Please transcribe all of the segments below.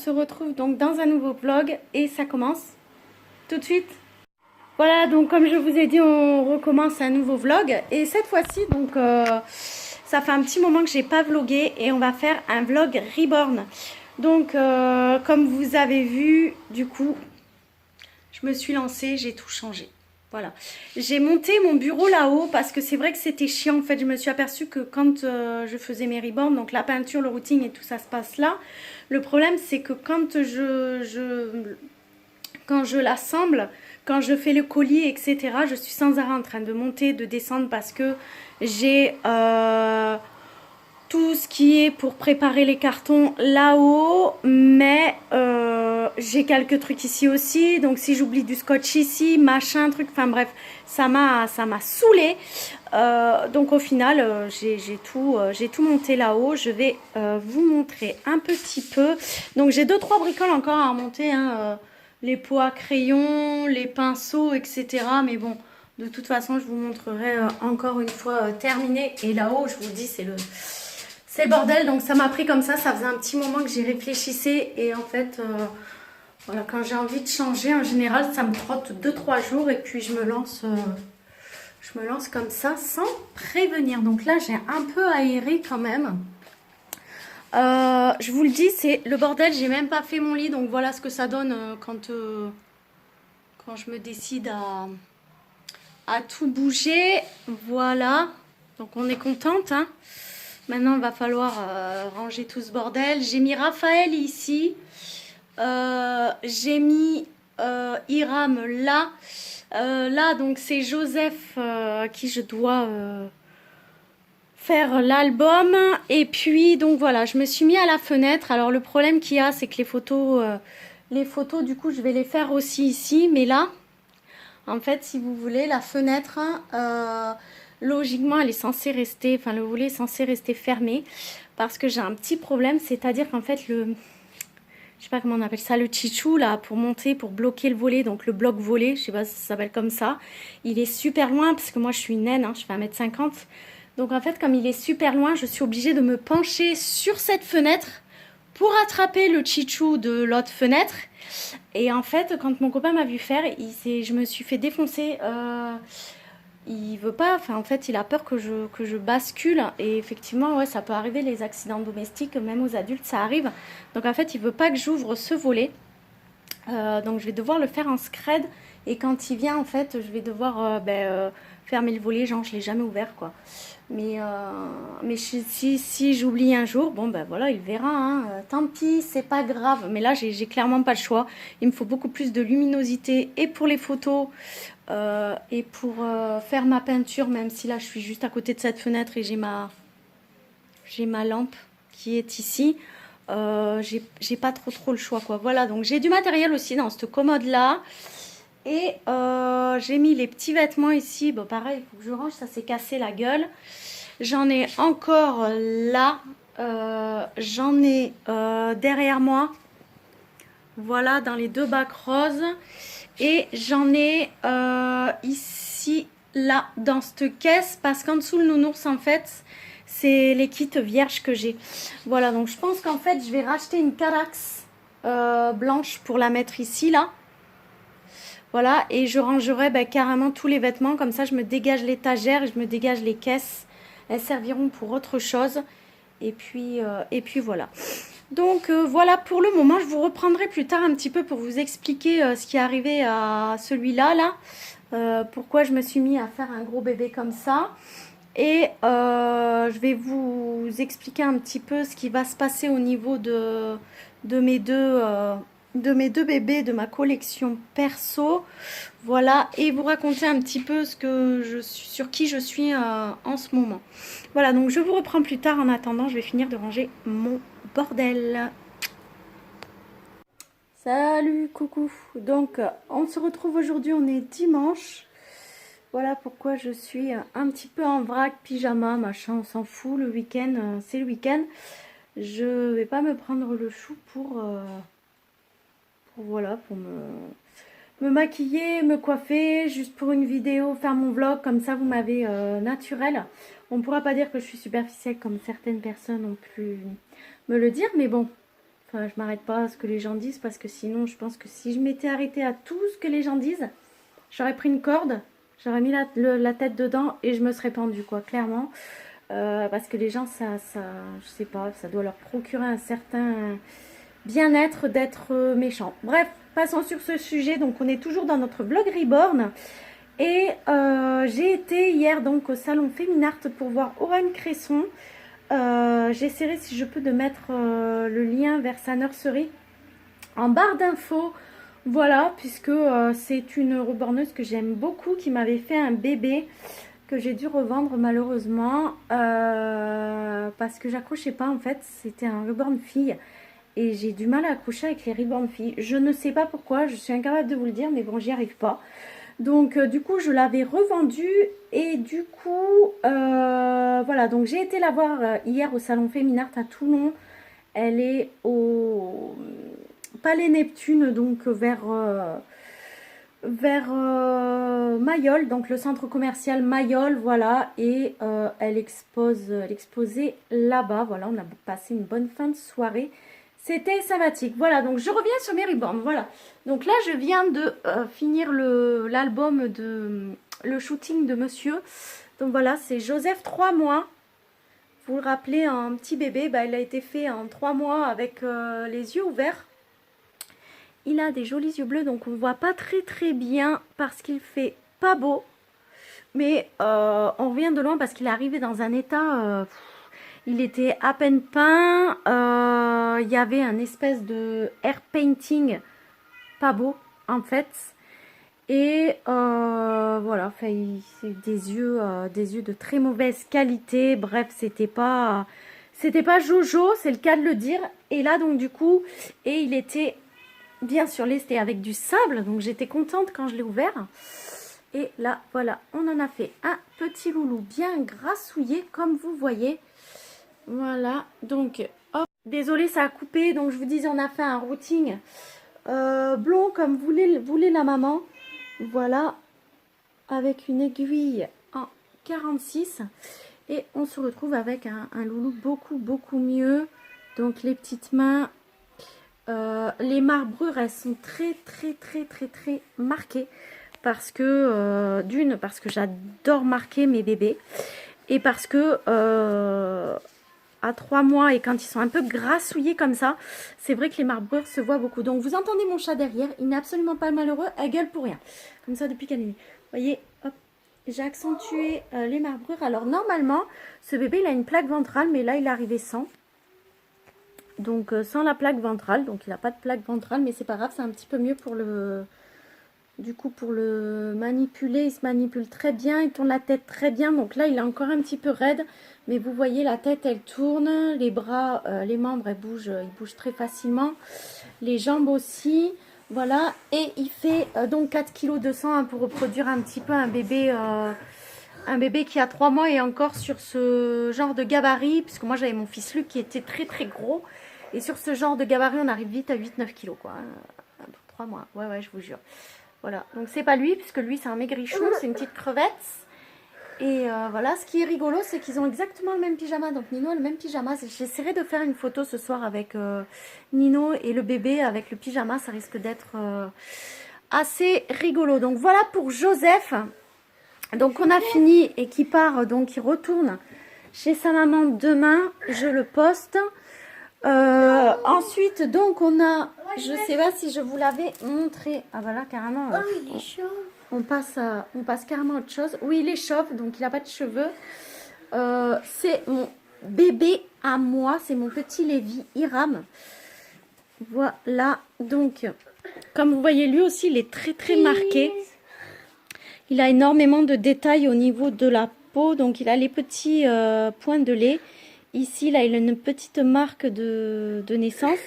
se retrouve donc dans un nouveau vlog et ça commence tout de suite. Voilà, donc comme je vous ai dit, on recommence un nouveau vlog et cette fois-ci, donc ça fait un petit moment que j'ai pas vlogué et on va faire un vlog reborn. Donc comme vous avez vu, du coup, je me suis lancée, j'ai tout changé. Voilà, j'ai monté mon bureau là-haut parce que c'est vrai que c'était chiant. En fait, je me suis aperçue que quand je faisais mes reborns, donc la peinture, le routing et tout ça se passe là. Le problème, c'est que quand je l'assemble, quand je fais le collier, etc., je suis sans arrêt en train de monter, de descendre parce que j'ai tout ce qui est pour préparer les cartons là-haut, mais j'ai quelques trucs ici aussi, donc si j'oublie du scotch ici, machin, truc, enfin bref, ça m'a saoulé. Donc au final, j'ai tout monté là-haut. Je vais vous montrer un petit peu. Donc j'ai 2-3 bricoles encore à remonter, hein, les pots à crayon, les pinceaux, etc. Mais bon, de toute façon, je vous montrerai encore une fois terminé. Et là-haut, je vous dis, c'est le bordel. Donc ça m'a pris comme ça faisait un petit moment que j'y réfléchissais. Et en fait, voilà, quand j'ai envie de changer, en général, ça me trotte 2-3 jours. Et puis je me lance comme ça sans prévenir. Donc là, j'ai un peu aéré quand même. Je vous le dis, c'est le bordel. J'ai même pas fait mon lit. Donc voilà ce que ça donne quand je me décide à tout bouger. Voilà. Donc on est contente, hein. Maintenant, il va falloir ranger tout ce bordel. J'ai mis Raphaël ici. J'ai mis Hiram là. Là, donc, c'est Joseph à qui je dois faire l'album. Et puis, donc, voilà, je me suis mis à la fenêtre. Alors, le problème qu'il y a, c'est que les photos, du coup, je vais les faire aussi ici. Mais là, en fait, si vous voulez, la fenêtre... logiquement, elle est censée rester, enfin le volet est censé rester fermé parce que j'ai un petit problème, c'est-à-dire qu'en fait je sais pas comment on appelle ça, le tchitchou là pour monter, pour bloquer le volet, donc le bloc volet, je sais pas si ça s'appelle comme ça, il est super loin parce que moi je suis naine, hein, je fais 1,50 m. Donc en fait comme il est super loin, je suis obligée de me pencher sur cette fenêtre pour attraper le tchitchou de l'autre fenêtre. Et en fait quand mon copain m'a vu faire, je me suis fait défoncer. Il veut pas, enfin en fait il a peur que je bascule et effectivement ouais ça peut arriver, les accidents domestiques même aux adultes ça arrive, donc en fait il veut pas que j'ouvre ce volet, donc je vais devoir le faire en scred et quand il vient en fait je vais devoir fermer le volet, genre je l'ai jamais ouvert quoi, mais si j'oublie un jour, bon ben voilà il verra, hein. Tant pis c'est pas grave, mais là j'ai clairement pas le choix, il me faut beaucoup plus de luminosité et pour les photos et pour faire ma peinture, même si là je suis juste à côté de cette fenêtre et j'ai ma lampe qui est ici, j'ai pas trop le choix quoi. Voilà, donc j'ai du matériel aussi dans cette commode là et j'ai mis les petits vêtements ici. Bon pareil, il faut que je range, ça s'est cassé la gueule. J'en ai encore là, j'en ai derrière moi, voilà, dans les 2 bacs roses. Et j'en ai ici, là, dans cette caisse, parce qu'en dessous le nounours, en fait, c'est les kits vierges que j'ai. Voilà, donc je pense qu'en fait, je vais racheter une Carax blanche pour la mettre ici, là. Voilà, et je rangerai carrément tous les vêtements, comme ça je me dégage l'étagère et je me dégage les caisses. Elles serviront pour autre chose. Et puis voilà. Donc voilà pour le moment, je vous reprendrai plus tard un petit peu pour vous expliquer ce qui est arrivé à celui-là, pourquoi je me suis mis à faire un gros bébé comme ça. Et je vais vous expliquer un petit peu ce qui va se passer au niveau de mes deux bébés de ma collection perso. Voilà, et vous raconter un petit peu sur qui je suis en ce moment. Voilà, donc je vous reprends plus tard. En attendant, je vais finir de ranger mon bordel. Salut, coucou. Donc, on se retrouve aujourd'hui, on est dimanche. Voilà pourquoi je suis un petit peu en vrac, pyjama, machin, on s'en fout. Le week-end, c'est le week-end. Je vais pas me prendre le chou pour voilà, pour me maquiller, me coiffer, juste pour une vidéo, faire mon vlog, comme ça vous m'avez naturel. On ne pourra pas dire que je suis superficielle comme certaines personnes ont pu me le dire, mais bon, Enfin, je m'arrête pas à ce que les gens disent parce que sinon, je pense que si je m'étais arrêtée à tout ce que les gens disent, j'aurais pris une corde, j'aurais mis la tête dedans et je me serais pendue, quoi, clairement. Parce que les gens, je sais pas, ça doit leur procurer un certain bien-être d'être méchant. Bref, passons sur ce sujet. Donc, on est toujours dans notre vlog Reborn. Et j'ai été hier donc au salon Féminart pour voir Aurène Cresson. J'essaierai si je peux de mettre le lien vers sa nurserie en barre d'infos. Voilà, puisque c'est une reborneuse que j'aime beaucoup, qui m'avait fait un bébé que j'ai dû revendre malheureusement parce que j'accrochais pas en fait. C'était un reborn fille et j'ai du mal à accrocher avec les reborn filles. Je ne sais pas pourquoi, je suis incapable de vous le dire, mais bon, j'y arrive pas. Donc du coup je l'avais revendu et du coup voilà, donc j'ai été la voir hier au salon Féminart à Toulon. Elle est au Palais Neptune, donc vers Mayol, donc le centre commercial Mayol, voilà, et elle exposait là-bas. Voilà, on a passé une bonne fin de soirée. C'était sympathique. Voilà, donc je reviens sur mes reborn. Voilà, donc là je viens de finir l'album le shooting de monsieur. Donc voilà, c'est Joseph 3 mois. Vous le rappelez, un petit bébé, bah, il a été fait en 3 mois avec les yeux ouverts. Il a des jolis yeux bleus, donc on ne voit pas très bien parce qu'il fait pas beau. Mais on revient de loin parce qu'il est arrivé dans un état... il était à peine peint, il y avait un espèce de air painting pas beau en fait. Et voilà, c'est des yeux de très mauvaise qualité. Bref, c'était pas Jojo, c'est le cas de le dire. Et là donc du coup, et il était bien sûr lesté avec du sable, donc j'étais contente quand je l'ai ouvert. Et là voilà, on en a fait un petit loulou bien grassouillé comme vous voyez. Voilà, donc, hop, désolé ça a coupé, donc je vous disais, on a fait un routing blond comme voulait la maman, voilà, avec une aiguille en 46, et on se retrouve avec un loulou beaucoup mieux, donc les petites mains, les marbrures, elles sont très marquées, parce que, parce que j'adore marquer mes bébés, et parce que... à 3 mois et quand ils sont un peu grassouillés comme ça, c'est vrai que les marbrures se voient beaucoup. Donc vous entendez mon chat derrière, il n'est absolument pas malheureux, elle gueule pour rien. Comme ça depuis qu'elle est née. Vous voyez, hop, j'ai accentué les marbrures. Alors normalement, ce bébé il a une plaque ventrale, mais là il est arrivé sans. Donc sans la plaque ventrale, donc il n'a pas de plaque ventrale, mais c'est pas grave, c'est un petit peu mieux pour le... Du coup, pour le manipuler, il se manipule très bien, il tourne la tête très bien. Donc là, il est encore un petit peu raide. Mais vous voyez, la tête, elle tourne. Les bras, les membres, ils bougent très facilement. Les jambes aussi. Voilà. Et il fait donc 4,2 kg hein, pour reproduire un petit peu un bébé qui a 3 mois et encore sur ce genre de gabarit. Puisque moi, j'avais mon fils Luc qui était très gros. Et sur ce genre de gabarit, on arrive vite à 8-9 kg quoi. Hein, pour 3 mois. Ouais, je vous jure. Voilà, donc c'est pas lui, puisque lui c'est un maigrichon, c'est une petite crevette. Et voilà, ce qui est rigolo, c'est qu'ils ont exactement le même pyjama. Donc Nino a le même pyjama. J'essaierai de faire une photo ce soir avec Nino et le bébé avec le pyjama. Ça risque d'être assez rigolo. Donc voilà pour Joseph. Donc on a fini et qui part, donc il retourne chez sa maman demain. Je le poste. Ensuite, donc on a, je sais pas si je vous l'avais montré. Ah bah là carrément. Il est chaud. On passe carrément à autre chose. Oui, il est chauve, donc il n'a pas de cheveux. C'est mon bébé à moi, c'est mon petit Lévi Hiram. Voilà, donc comme vous voyez, lui aussi, il est très marqué. Il a énormément de détails au niveau de la peau, donc il a les petits points de lait. Ici, là, il a une petite marque de naissance.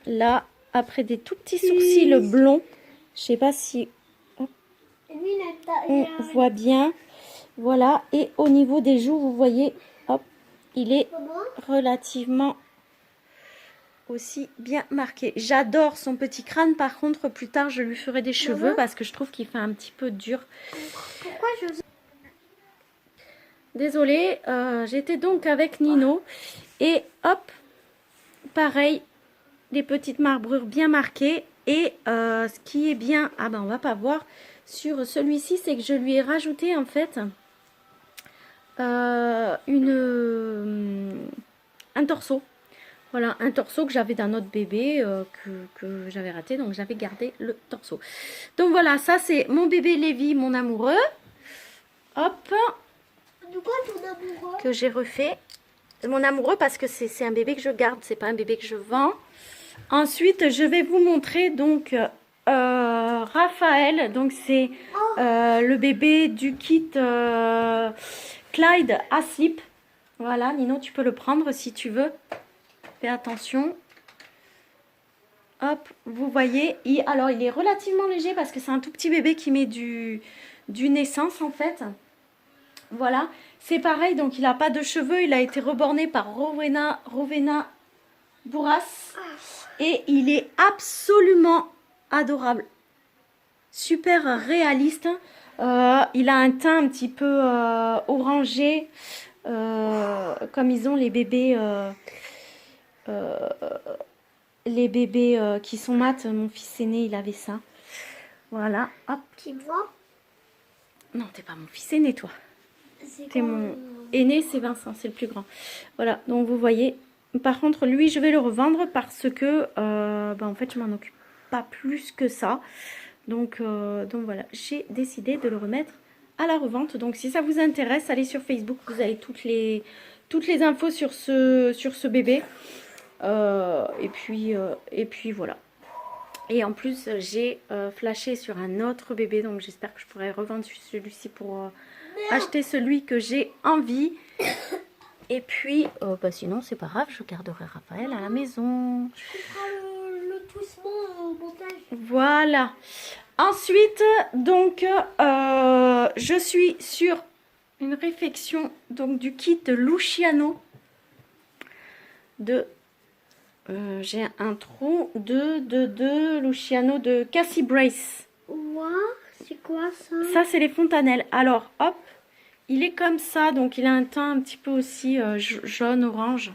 Là, après des tout petits sourcils blonds. Je sais pas si on voit bien. Voilà. Et au niveau des joues, vous voyez, hop, il est relativement aussi bien marqué. J'adore son petit crâne. Par contre, plus tard, je lui ferai des cheveux parce que je trouve qu'il fait un petit peu dur. Pourquoi je... Désolée, j'étais donc avec Nino et hop, pareil, des petites marbrures bien marquées. Et ce qui est bien, ah ben on va pas voir sur celui-ci, c'est que je lui ai rajouté en fait un torseau. Voilà, un torseau que j'avais d'un autre bébé que j'avais raté, donc j'avais gardé le torseau. Donc voilà, ça c'est mon bébé Lévi, mon amoureux. Hop. De quoi ton amoureux? Que j'ai refait. Mon amoureux parce que c'est un bébé que je garde, c'est pas un bébé que je vends. Ensuite, je vais vous montrer donc Raphaël. Donc c'est le bébé du kit Clyde Asleep. Voilà, Nino, tu peux le prendre si tu veux. Fais attention. Hop, vous voyez. Alors, il est relativement léger parce que c'est un tout petit bébé qui met du naissance en fait. Voilà. C'est pareil, donc il n'a pas de cheveux. Il a été reborné par Rowena Bourras. Et il est absolument adorable. Super réaliste. Il a un teint un petit peu orangé. Comme ils ont les bébés... qui sont mat, mon fils aîné, il avait ça. Voilà, hop. Qui voit? Non, t'es pas mon fils aîné, toi. T'es mon aîné, c'est Vincent, c'est le plus grand. Voilà, donc vous voyez. Par contre, lui, je vais le revendre parce que, en fait, je m'en occupe pas plus que ça. Donc voilà, j'ai décidé de le remettre à la revente. Donc, si ça vous intéresse, allez sur Facebook, vous avez toutes les infos sur ce bébé. Et puis voilà. Et en plus, j'ai flashé sur un autre bébé, donc j'espère que je pourrai revendre celui-ci pour acheter celui que j'ai envie. Et puis, sinon, c'est pas grave, je garderai Raphaël à la maison. Je couperai le toussement au montage. Voilà. Ensuite, donc, je suis sur une réflexion donc, du kit Luciano de... j'ai un trou de Luciano de Cassie Brace. Ouah, c'est quoi ça? Ça, c'est les fontanelles. Alors, hop, il est comme ça. Donc, il a un teint un petit peu aussi jaune, orange.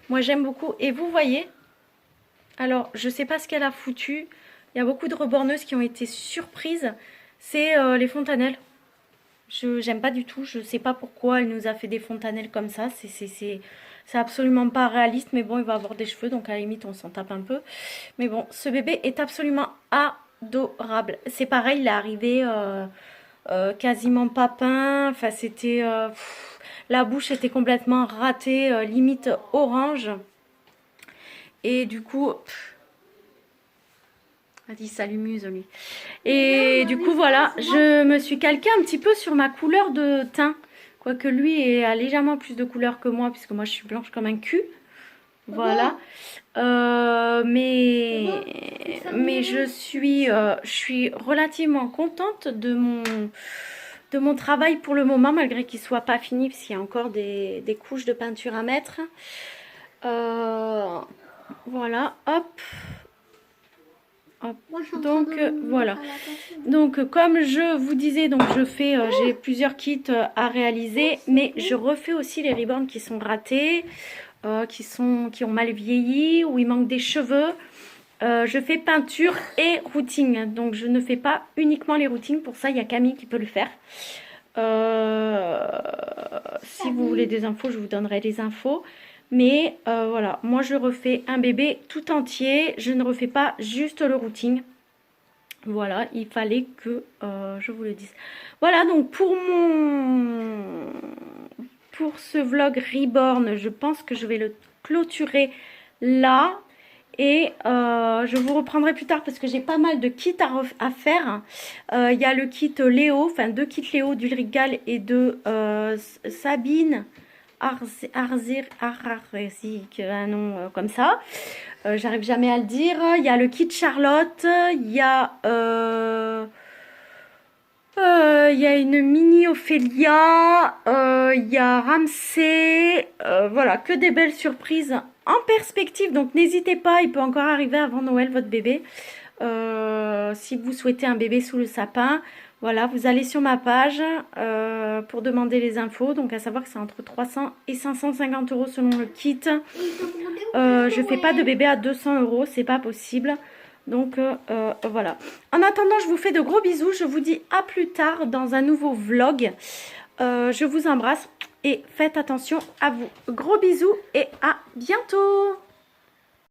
Moi, j'aime beaucoup. Et vous voyez, alors, je sais pas ce qu'elle a foutu. Il y a beaucoup de reborneuses qui ont été surprises. C'est les fontanelles. J'aime pas du tout. Je sais pas pourquoi elle nous a fait des fontanelles comme ça. C'est absolument pas réaliste, mais bon, il va avoir des cheveux, donc à la limite, on s'en tape un peu. Mais bon, ce bébé est absolument adorable. C'est pareil, il est arrivé quasiment pas peint. Enfin, c'était... la bouche était complètement ratée, limite orange. Et du coup... a dit ça l'amuse, lui. Et du coup, voilà, je me suis calquée un petit peu sur ma couleur de teint. Quoique lui a légèrement plus de couleur que moi, puisque moi je suis blanche comme un cul. Voilà. Mais je suis relativement contente de mon travail pour le moment, malgré qu'il ne soit pas fini, parce qu'il y a encore des couches de peinture à mettre. Voilà, hop. Donc voilà. Donc comme je vous disais, donc j'ai plusieurs kits à réaliser, mais je refais aussi les reborns qui sont ratés, qui ont mal vieilli, où il manque des cheveux. Je fais peinture et routing, donc je ne fais pas uniquement les routings. Pour ça, il y a Camille qui peut le faire. Si vous voulez des infos, je vous donnerai des infos. Mais voilà, moi je refais un bébé tout entier. Je ne refais pas juste le routing. Voilà, il fallait que je vous le dise. Voilà, donc pour ce vlog Reborn, je pense que je vais le clôturer là. Et je vous reprendrai plus tard parce que j'ai pas mal de kits à faire. Il y a le kit Léo, enfin 2 kits Léo d'Ulrigal et de Sabine Arzik, un nom comme ça. J'arrive jamais à le dire. Il y a le kit Charlotte. Il y a une mini Ophélia. Il y a Ramsey. Voilà, que des belles surprises en perspective. Donc n'hésitez pas, il peut encore arriver avant Noël votre bébé. Si vous souhaitez un bébé sous le sapin. Voilà, vous allez sur ma page pour demander les infos. Donc à savoir que c'est entre 300 et 550 € selon le kit. Je fais pas de bébé à 200 €, c'est pas possible. Donc voilà. En attendant, je vous fais de gros bisous. Je vous dis à plus tard dans un nouveau vlog. Je vous embrasse et faites attention à vous. Gros bisous et à bientôt.